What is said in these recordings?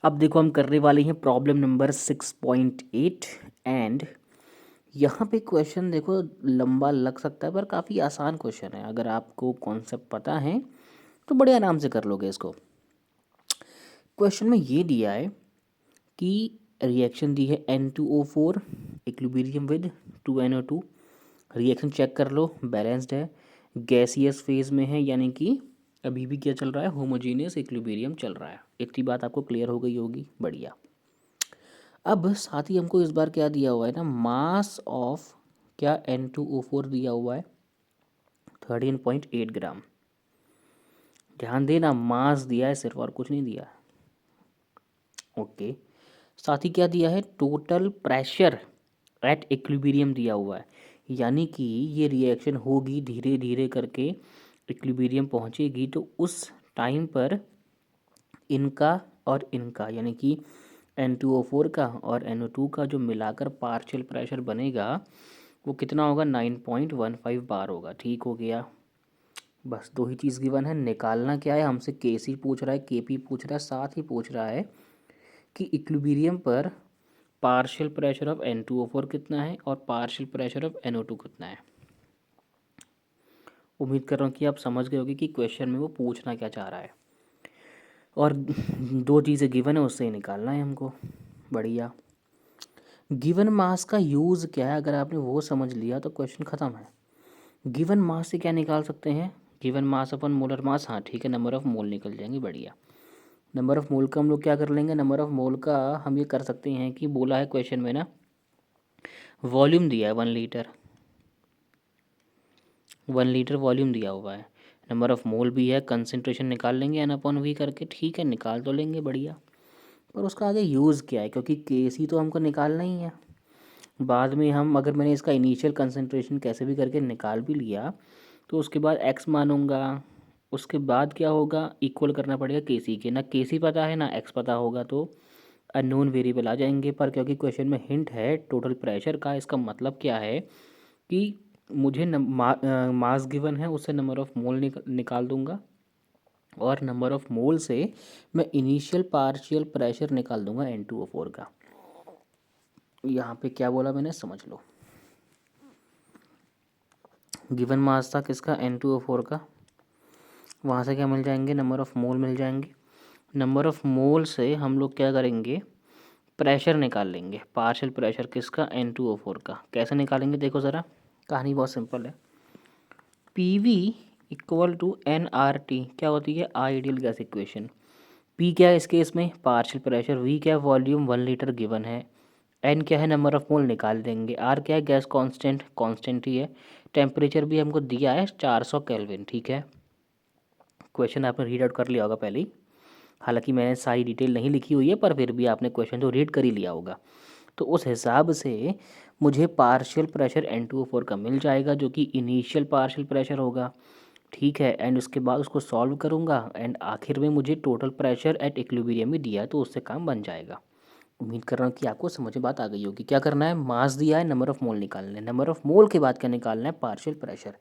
अब देखो हम करने वाले हैं प्रॉब्लम नंबर 6.8 एंड यहाँ पे क्वेश्चन देखो लंबा लग सकता है पर काफ़ी आसान क्वेश्चन है। अगर आपको कॉन्सेप्ट पता है तो बड़े आराम से कर लोगे इसको। क्वेश्चन में ये दिया है कि रिएक्शन दी है N2O4 equilibrium with 2NO2। Reaction check कर लो, बैलेंस्ड है, गैसियस फेज में है, यानी कि अभी भी क्या चल रहा है, होमोजीनियस इक्विलिब्रियम चल रहा है। इतनी बात आपको क्लियर हो गई होगी, बढ़िया। अब साथ ही हमको इस बार क्या दिया हुआ है ना, मास ऑफ क्या N2O4 दिया हुआ है 13.8 ग्राम। ध्यान देना, मास दिया है सिर्फ, और कुछ नहीं दिया है। ओके, साथ ही क्या दिया है, टोटल प्रेशर एट इक्विलिब्रियम दिया हुआ है, यानी कि ये रिएक्शन होगी धीरे धीरे करके इक्विलिब्रियम पहुंचेगी, तो उस टाइम पर इनका और इनका यानी कि N2O4 का और NO2 का जो मिलाकर पार्शियल प्रेशर बनेगा वो कितना होगा, 9.15 बार होगा। ठीक हो गया, बस दो ही चीज़ गिवन है, निकालना क्या है हमसे, KC पूछ रहा है, KP पूछ रहा है, साथ ही पूछ रहा है कि इक्विलिब्रियम पर पार्शियल प्रेशर ऑफ N2O4 कितना है और पार्शियल प्रेशर ऑफ NO2 कितना है। उम्मीद कर रहा हूँ कि आप समझ गए होगे कि क्वेश्चन में वो पूछना क्या चाह रहा है, और दो चीज़ें गिवन है उससे ही निकालना है हमको। बढ़िया। गिवन मास का यूज़ क्या है, अगर आपने वो समझ लिया तो क्वेश्चन ख़त्म है। गिवन मास से क्या निकाल सकते हैं, गिवन मास अपन मोलर मास, हाँ ठीक है, नंबर ऑफ़ मोल निकल जाएंगे, बढ़िया। नंबर ऑफ़ मोल का हम लोग क्या कर लेंगे, नंबर ऑफ़ मोल का हम ये कर सकते हैं कि बोला है क्वेश्चन में ना, वॉल्यूम दिया है 1 लीटर, 1 लीटर वॉल्यूम दिया हुआ है, नंबर ऑफ़ मोल भी है, कंसनट्रेशन निकाल लेंगे N/V करके, ठीक है निकाल तो लेंगे, बढ़िया। पर उसका आगे यूज़ क्या है, क्योंकि KC तो हमको निकालना ही है। बाद में हम, अगर मैंने इसका इनिशियल कंसंट्रेशन कैसे भी करके निकाल भी लिया तो उसके बाद x मानूंगा, उसके बाद क्या होगा, इक्वल करना पड़ेगा KC के, ना KC पता है ना x पता होगा, तो अननोन वेरिएबल आ जाएंगे। पर क्योंकि क्वेश्चन में हिंट है टोटल प्रेशर का, इसका मतलब क्या है कि मुझे मास गिवन है, उससे नंबर ऑफ़ मोल निकाल दूंगा, और नंबर ऑफ़ मोल से मैं इनिशियल पार्शियल प्रेशर निकाल दूंगा N2O4 का। यहाँ पे क्या बोला मैंने, समझ लो। गिवन मास था किसका, N2O4 का, वहाँ से क्या मिल जाएंगे, नंबर ऑफ़ मोल मिल जाएंगे। नंबर ऑफ़ मोल से हम लोग क्या करेंगे, प्रेशर निकाल लेंगे, पार्शियल प्रेशर किसका, N2O4 का। कैसे निकालेंगे देखो ज़रा, कहानी बहुत सिंपल है। PV इक्वल टू nRT क्या होती है, आइडियल गैस इक्वेशन। P क्या है इस केस में, पार्शियल प्रेशर, V क्या है, वॉल्यूम 1 लीटर गिवन है, N क्या है, नंबर ऑफ़ मोल निकाल देंगे, R क्या है, गैस कांस्टेंट, कांस्टेंट ही है, टेम्परेचर भी हमको दिया है 400 केल्विन, ठीक है। क्वेश्चन आपने रीड आउट कर लिया होगा पहले ही, हालांकि मैंने सारी डिटेल नहीं लिखी हुई है, पर फिर भी आपने क्वेश्चन तो रीड कर ही लिया होगा। तो उस हिसाब से मुझे पार्शियल प्रेशर N2O4 का मिल जाएगा, जो कि इनिशियल पार्शियल प्रेशर होगा, ठीक है। एंड उसके बाद उसको सॉल्व करूँगा, एंड आखिर में मुझे टोटल प्रेशर एट इक्विलिब्रियम में दिया है, तो उससे काम बन जाएगा। उम्मीद कर रहा हूँ कि आपको समझ में बात आ गई होगी। क्या करना है, मास दिया है, नंबर ऑफ़ मोल निकालना है, नंबर ऑफ़ मोल के बाद क्या निकालना है, पार्शियल प्रेशर।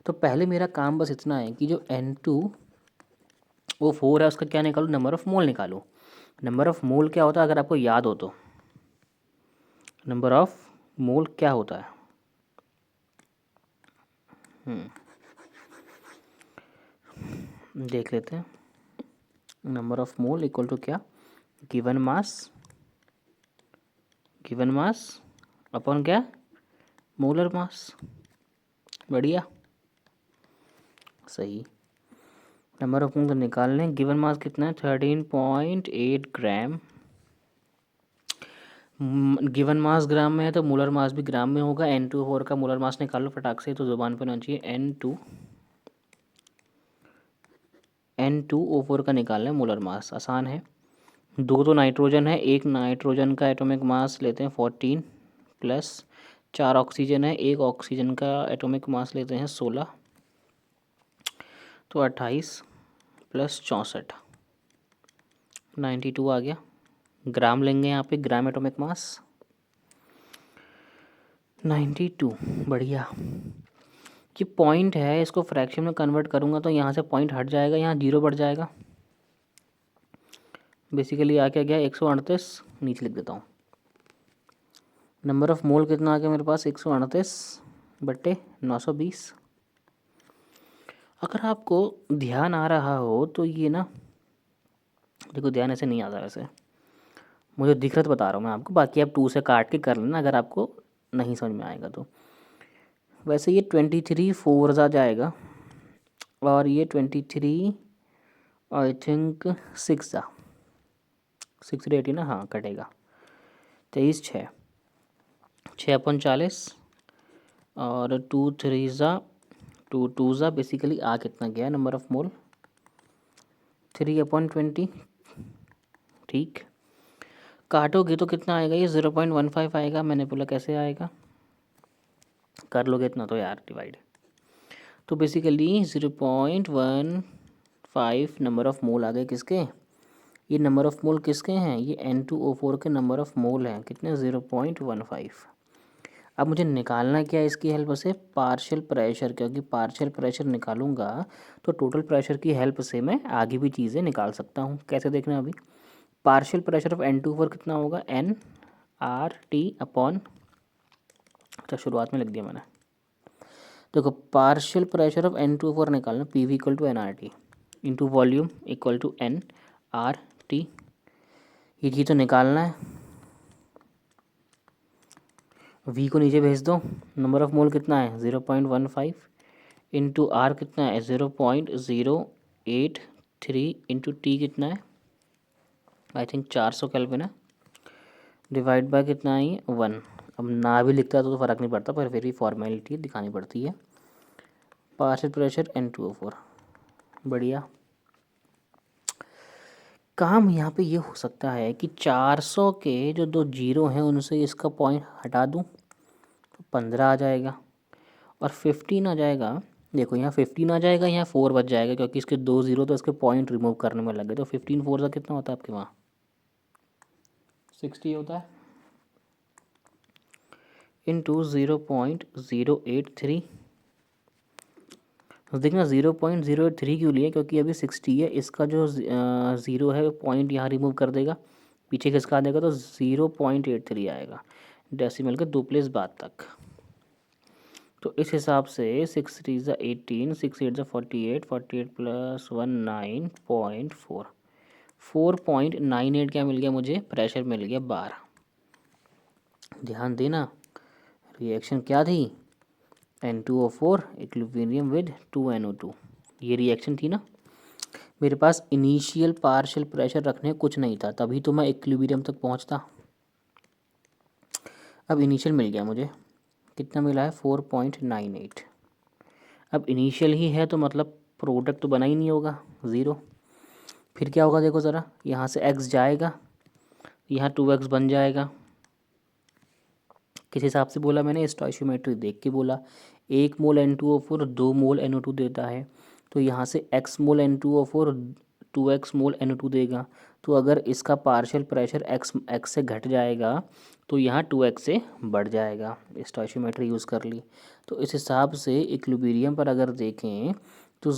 तो पहले मेरा काम बस इतना है कि जो N2O4 है उसका क्या निकालो, नंबर ऑफ़ मोल निकालो। नंबर ऑफ़ मोल क्या होता है, अगर आपको याद हो तो, नंबर ऑफ़ मोल क्या होता है, देख लेते हैं। Number of mole equal to क्या, given mass, given mass upon क्या, मोलर मास, बढ़िया, सही। नंबर ऑफ मोल तो निकाल लें, गिवन मास कितना है 13.8 ग्राम, गिवन मास ग्राम में है तो मोलर मास भी ग्राम में होगा। N2O4 का मोलर मास निकाल लो फटाक से, तो जुबान पर होना चाहिए, N2O4 का निकालना है मोलर मास, आसान है। दो तो नाइट्रोजन है, एक नाइट्रोजन का एटॉमिक मास लेते हैं 14 प्लस 4 ऑक्सीजन है, एक ऑक्सीजन का एटॉमिक मास लेते हैं 16, तो 28 प्लस 64 92 आ गया। ग्राम लेंगे यहाँ पे, ग्राम एटॉमिक मास 92, बढ़िया। ये पॉइंट है, इसको फ्रैक्शन में कन्वर्ट करूँगा तो यहाँ से पॉइंट हट जाएगा, यहाँ जीरो बढ़ जाएगा, बेसिकली आ क्या गया 138, नीचे लिख देता हूँ। नंबर ऑफ मोल कितना आ गया मेरे पास 138/920। अगर आपको ध्यान आ रहा हो तो ये ना, देखो ध्यान ऐसे नहीं आता वैसे, मुझे दिख रहा तो बता रहा हूँ मैं आपको, बाकी आप 2 से काट के कर लेना अगर आपको नहीं समझ में आएगा तो। वैसे ये 23 4 जाएगा और ये 23 आई थिंक 6 6 रेट ही ना, हाँ कटेगा 23 6/40 और 2 3 2 2 बेसिकली आ कितना गया नंबर ऑफ मोल 3/20। ठीक, काटोगे तो कितना आएगा, ये 0.15 आएगा। मैंने बोला कैसे आएगा, कर लोगे इतना तो यार डिवाइड। तो बेसिकली 0.15 नंबर ऑफ मोल आ गए किसके, ये नंबर ऑफ मोल किसके हैं, ये N2O4 के नंबर ऑफ मोल हैं, कितने 0.15। अब मुझे निकालना क्या है इसकी हेल्प से, पार्शियल प्रेशर, क्योंकि पार्शियल प्रेशर निकालूंगा तो टोटल प्रेशर की हेल्प से मैं आगे भी चीज़ें निकाल सकता हूँ। कैसे देखना अभी, पार्शियल प्रेशर ऑफ N2O4 कितना होगा, NRT/, अच्छा शुरुआत में लिख दिया मैंने। देखो पार्शियल प्रेशर ऑफ N2O4 निकालना, PV = NRT into volume equal to NRT, ये चीज़ तो निकालना है। V को नीचे भेज दो, नंबर ऑफ मोल कितना है 0.15 इंटू R कितना है 0.083 इंटू T कितना है आई थिंक 400 केल्विन है, डिवाइड बाय कितना है ये 1। अब ना भी लिखता तो फ़र्क नहीं पड़ता, पर फिर भी फॉर्मेलिटी दिखानी पड़ती है। पार्शियल प्रेशर N2O4, बढ़िया। काम यहाँ पे ये हो सकता है कि 400 के जो 2 जीरो हैं उनसे इसका पॉइंट हटा दूँ तो 15 आ जाएगा और 15 आ जाएगा। देखो यहाँ 15 आ जाएगा, यहाँ 4 बच जाएगा क्योंकि इसके 2 जीरो तो इसके पॉइंट रिमूव करने में लगे। तो 15 4 का कितना होता है आपके वहाँ 60 होता है इंटू 0.083। तो देखना 0.083 क्यों लिए, क्योंकि अभी 60 है, इसका जो ज़ीरो है पॉइंट यहाँ रिमूव कर देगा, पीछे किसका देगा तो 0.83 आएगा डेसिमल के 2 प्लेस बाद तक। तो इस हिसाब से 6 3 18 6 8 48 48 + 1 9.4 4.98 क्या मिल गया मुझे, प्रेशर मिल गया 12। ध्यान देना रिएक्शन क्या थी, N2O4 इक्विलिब्रियम विद 2NO2, ये रिएक्शन थी ना। मेरे पास इनिशियल पार्शियल प्रेशर रखने कुछ नहीं था, तभी तो मैं इक्विलिब्रियम तक पहुंचता। अब इनिशियल मिल गया मुझे, कितना मिला है 4.98। अब इनिशियल ही है तो मतलब प्रोडक्ट तो बना ही नहीं होगा, ज़ीरो। फिर क्या होगा देखो ज़रा, यहाँ से x जाएगा, यहाँ 2x बन जाएगा। किस हिसाब से बोला मैंने, स्टोइशियोमेट्री देख के बोला। 1 मोल N2O4 2 मोल NO2 देता है, तो यहाँ से x मोल N2O4 2x मोल NO2 देगा। तो अगर इसका पार्शियल प्रेशर x से घट जाएगा तो यहाँ 2x से बढ़ जाएगा, स्टोइशियोमेट्री यूज़ कर ली। तो इस हिसाब से इक्विलिब्रियम पर अगर देखें तो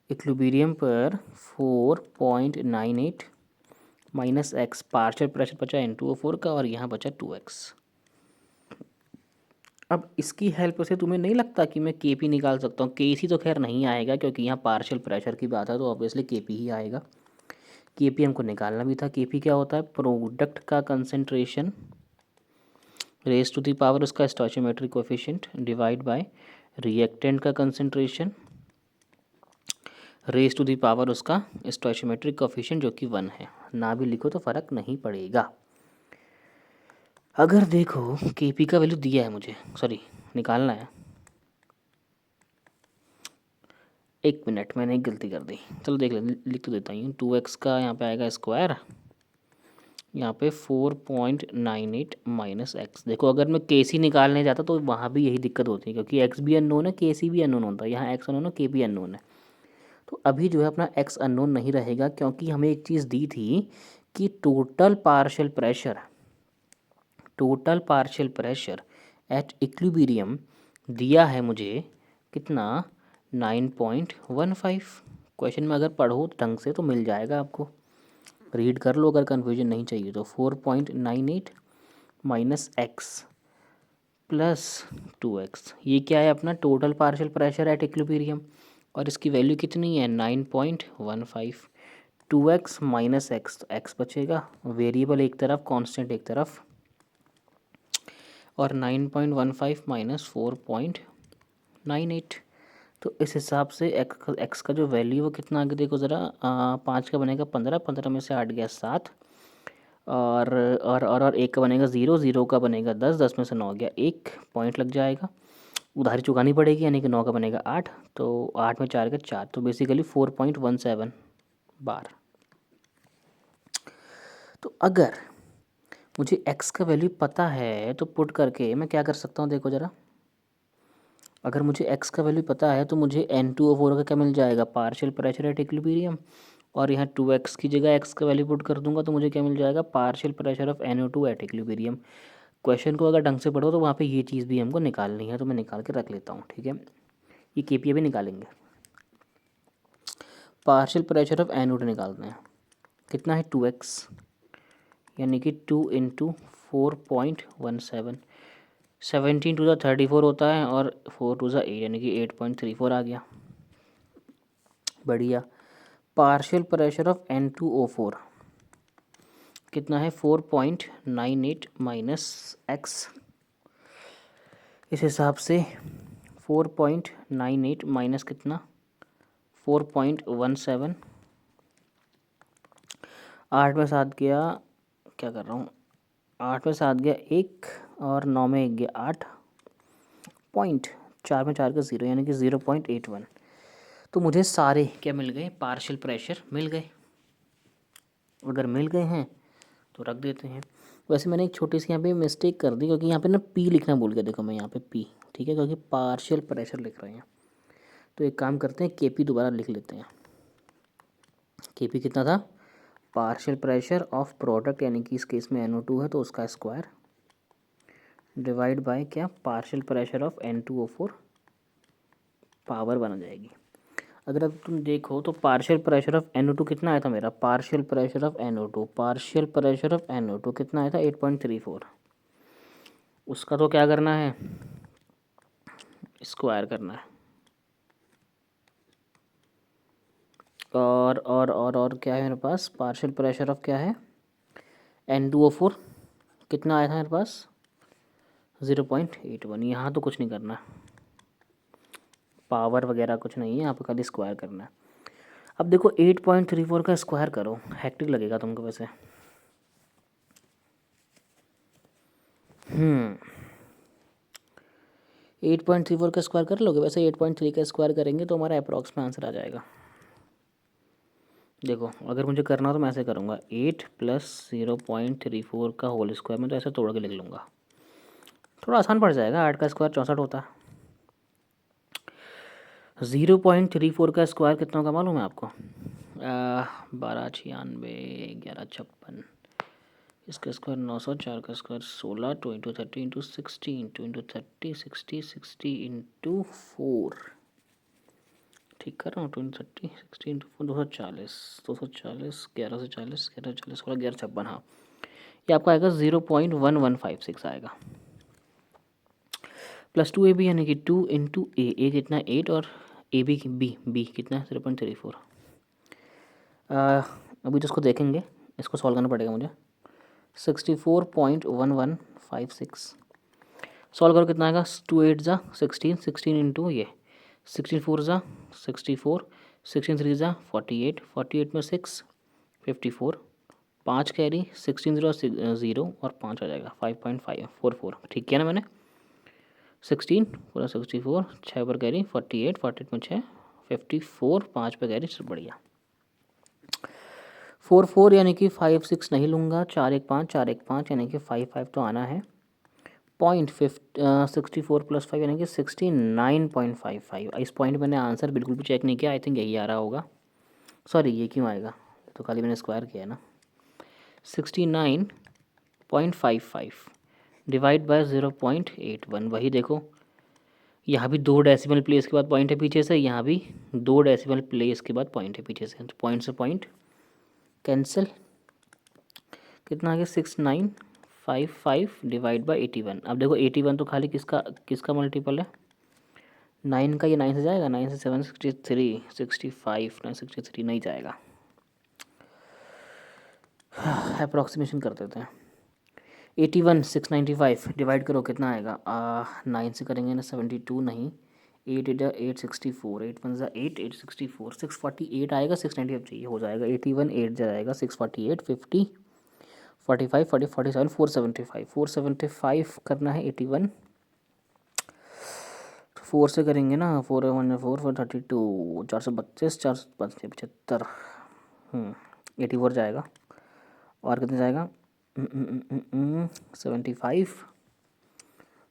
इक्विलिब्रियम पर 4.98 माइनस एक्स, पार्शियल प्रेशर बचा N2O4 का और यहाँ बचा 2x। अब इसकी हेल्प से तुम्हें नहीं लगता कि मैं Kp निकाल सकता हूँ, Kc तो खैर नहीं आएगा क्योंकि यहाँ पार्शियल प्रेशर की बात है तो ऑब्वियसली Kp ही आएगा। Kp हमको निकालना भी था। Kp क्या होता है, प्रोडक्ट का concentration raise to the power उसका stoichiometric coefficient divide by reactant का concentration raise to the power उसका स्टोइचियोमेट्रिक कोएफिशिएंट जो कि 1 है। ना भी लिखो तो फ़र्क नहीं पड़ेगा। अगर देखो Kp का वैल्यू दिया है मुझे, सॉरी निकालना है, 1 मिनट मैंने एक गलती कर दी, चलो देख ले, लिख तो देता हूँ। 2x का यहाँ पे आएगा स्क्वायर, यहाँ पे 4.98 माइनस एक्स। देखो अगर मैं Kc निकालने जाता तो वहाँ भी यही दिक्कत होती है क्योंकि x भी अननोन है, Kc भी अननोन होता है। यहाँ x अननोन है, Kp अननोन है। तो अभी जो है अपना x अननोन नहीं रहेगा क्योंकि हमें एक चीज़ दी थी कि total partial pressure at equilibrium दिया है मुझे कितना 9.15। क्वेश्चन में अगर पढ़ो ढंग से तो मिल जाएगा आपको, रीड कर लो अगर कन्फ्यूजन नहीं चाहिए तो। 4.98 माइनस एक्स प्लस 2x, ये क्या है अपना total partial pressure at equilibrium, और इसकी वैल्यू कितनी है 9.15। 2x माइनस एक्स, तो x बचेगा, वेरिएबल एक तरफ कांस्टेंट एक तरफ, और 9.15 माइनस 4.98, तो इस हिसाब से x का जो वैल्यू वो कितना आगे देखो ज़रा, 5 का बनेगा 15, 15 में से 8 गया 7, और एक का बनेगा 0, 0 का बनेगा 10, 10 में से 9 गया 1 पॉइंट लग जाएगा, उधारी चुकानी पड़ेगी, यानी कि 9 का बनेगा 8, तो 8 में 4 का 4, तो बेसिकली 4.17 बार। तो अगर मुझे x का वैल्यू पता है तो पुट करके मैं क्या कर सकता हूँ देखो ज़रा, अगर मुझे x का वैल्यू पता है तो मुझे N2O4 का क्या मिल जाएगा, पार्शियल प्रेशर एट इक्विलिब्रियम, और यहाँ 2x की जगह x का वैल्यू पुट कर दूंगा तो मुझे क्या मिल जाएगा, partial pressure of NO2 at equilibrium. Question को अगर ढंग से पढ़ो तो वहाँ पे ये चीज़ भी हमको निकालनी है, तो मैं निकाल के रख लेता हूँ, ठीक है। ये KPA भी निकालेंगे, पार्शियल प्रेशर ऑफ NO2 निकालते हैं, कितना है 2x, यानी कि 2 इंटू 4.17, 17 टू द 34 होता है, और 4 टू द 8, यानी कि 8.34 आ गया, बढ़िया। पार्शियल प्रेशर ऑफ N2O4 कितना है 4.98 माइनस एक्स, इस हिसाब से 4.98 माइनस कितना 4.17, 8 में 7 गया, क्या कर रहा हूँ, 8 में 7 गया 1, और 9 में 1 गया 8, पॉइंट 4 में 4 का 0, यानी कि 0.81। तो मुझे सारे क्या मिल गए, पार्शियल प्रेशर मिल गए। अगर मिल गए हैं तो रख देते हैं। वैसे मैंने एक छोटी सी यहाँ पे मिस्टेक कर दी, क्योंकि यहाँ पे ना P लिखना भूल गया, देखो मैं यहाँ पे P, ठीक है, क्योंकि पार्शियल प्रेशर लिख रहे हैं। तो एक काम करते हैं, KP दोबारा लिख लेते हैं। KP कितना था, पार्शियल प्रेशर ऑफ प्रोडक्ट, यानी कि इस केस में NO2 है तो उसका स्क्वायर, डिवाइड बाय क्या, partial pressure of N2O4, power बन जाएगी। अगर अब तुम देखो तो पार्शियल प्रेशर ऑफ NO2 कितना आया था मेरा, partial pressure of NO2, partial pressure of NO2 कितना आया था 8.34, उसका तो क्या करना है, स्क्वायर करना है, और क्या है मेरे पास, पार्शियल प्रेशर ऑफ क्या है N2O4 कितना आया था मेरे पास 0.81। यहाँ तो कुछ नहीं करना, पावर वगैरह कुछ नहीं है, यहाँ पे खाली स्क्वायर करना है। अब देखो 8.34 का स्क्वायर करो, हेक्टिक लगेगा तुमको वैसे। 8.34 का स्क्वायर कर लोगे, वैसे 8.3 का स्क्वायर करेंगे तो हमारा अप्रॉक्स में आंसर आ जाएगा। देखो अगर मुझे करना हो तो मैं ऐसे करूँगा, 8 प्लस 0.34 का होल स्क्वायर, मैं तो ऐसे तोड़ के लिख लूँगा, थोड़ा आसान पड़ जाएगा। 8 का स्क्वायर 64 होता है, 0.34 का स्क्वायर कितना होगा मालूम है आपको, 1296, 1156, इसका स्क्वायर 900, 4 का square 16, 2 into 30 into 60 into 30, 60, 60 into 4, ठीक कर रहा हूँ, 20, 30, 60 इंटू 4, 240, 240, 11 से 40, 11 से 40, 16, 1156, हाँ ये आपका आएगा 0.1156 आएगा, प्लस 2AB, यानी कि 2 इंटू ए कितना 8, और AB की बी कितना है 0.34। अभी तो इसको देखेंगे, इसको सॉल्व करना पड़ेगा मुझे। 64.1156 सॉल्व करो कितना आएगा, 2 8 ज़ा 16, 16 इंटू ये 16 4 ज़ा 64, 16 3 ज़ा 48, 48 में 6 54, 5 कैरी 16 0 और 5 आ जाएगा 5.544, ठीक किया ना मैंने। 16 पूरा 64, 6 पर कैरी 48, 48 में 6 54, 5 पर कैरी, बढ़िया। 4 4 यानी कि 5 6 नहीं लूँगा, 4 1 5, 4 1 5 यानी कि 5 5 तो आना है, 64 प्लस 5 यानी कि 69.55। इस पॉइंट मैंने आंसर बिल्कुल भी चेक नहीं किया, आई थिंक यही आ रहा होगा, सॉरी ये क्यों आएगा, तो खाली मैंने स्क्वायर किया है ना। 69.55 डिवाइड बाय 0.81, वही देखो यहाँ भी 2 डेसिमल प्लेस के बाद पॉइंट है पीछे से, यहाँ भी 2 डेसिमल प्लेस के बाद पॉइंट है पीछे से, तो पॉइंट से पॉइंट कैंसिल। कितना आ गया 6955 डिवाइड बाई 81। अब देखो 81 तो खाली किसका मल्टीपल है, 9 का। ये 9 से जाएगा, 9 से 763 65 963 नहीं जाएगा। अप्रॉक्सीमेशन कर देते हैं। 81 695 डिवाइड करो कितना आएगा, 9 से करेंगे ना 72 नहीं, 8 864 8 1 8 864 648 आएगा, 695 चाहिए, हो जाएगा 81 8 जाएगा 648 50 45 40 47 475 करना है 81। 4 से करेंगे ना, 4 1 4 432 432 475 84 जाएगा। और कितने जाएगा 75,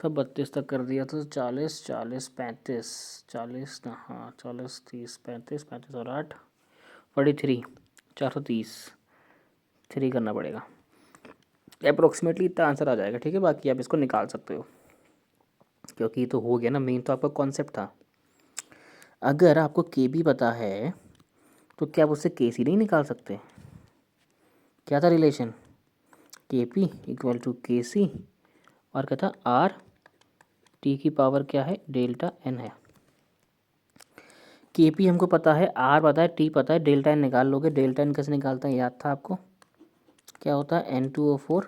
तो 32 तक कर दिया तो 40 40 35 40 ना, हाँ 40 30 35 35 और 8 43 430 3 करना पड़ेगा। अप्रोक्सीमेटली इतना आंसर आ जाएगा, ठीक है। बाकी आप इसको निकाल सकते हो, क्योंकि ये तो हो गया ना, मेन तो आपका कॉन्सेप्ट था। अगर आपको के बी पता है तो क्या आप उससे के सी नहीं निकाल सकते? क्या था रिलेशन, के पी इक्वल टू के सी, और क्या था, आर टी की पावर क्या है, डेल्टा एन है। के पी हमको पता है, आर पता है, टी पता है, डेल्टा एन निकाल लोगे। डेल्टा एन कैसे निकालते हैं, याद था आपको, क्या होता है N2O4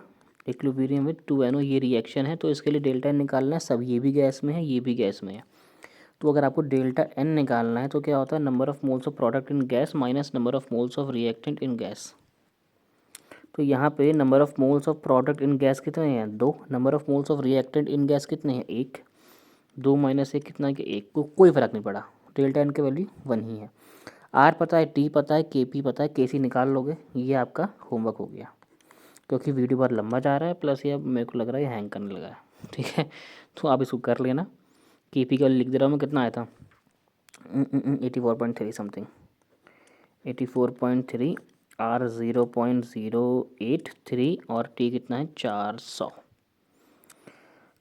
इक्विलिब्रियम विद 2NO, ये रिएक्शन है, तो इसके लिए डेल्टा एन निकालना है। सब ये भी गैस में है, ये भी गैस में है, तो अगर आपको डेल्टा एन निकालना है तो क्या होता है, number of moles of product in gas minus number of moles of reactant in gas. तो यहाँ पे number of moles of product in gas कितने हैं, 2। Number of moles of reactant in gas कितने हैं, 1। 2 माइनस 1 कितना है, 1 को कोई फ़र्क नहीं पड़ा, डेल्टा एन की वैल्यू 1 ही है। आर पता है, टी पता है, के पी पता है, के सी निकाल लोगे। ये आपका होमवर्क हो गया, क्योंकि वीडियो बहुत लंबा जा रहा है, प्लस ये अब मेरे को लग रहा है ये हैंग करने लगा है, ठीक है। तो आप इसको कर लेना। के पी का लिख दे रहा हूँ मैं, कितना आया था 84.3 समथिंग, 84.3, आर 0.083 और टी कितना है 400।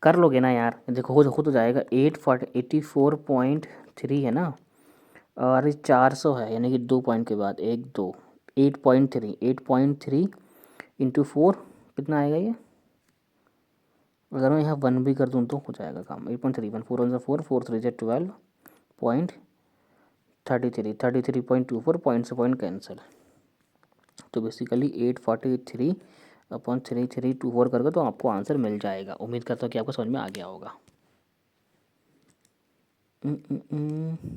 कर लोगे ना यार, देखो हो तो जाएगा। 84.3 है ना, और 400 है, यानी कि 2 पॉइंट के बाद 1 2, 8.3 इंटू 4 कितना आएगा ये, अगर मैं यहाँ 1 भी कर दूँ तो हो जाएगा काम। 8.31 4 1 4 4 3 12.33 33.24, पॉइंट से पॉइंट कैंसिल। तो बेसिकली 843/3324 करके तो आपको आंसर मिल जाएगा। उम्मीद करता हूँ कि आपको समझ में आ गया होगा।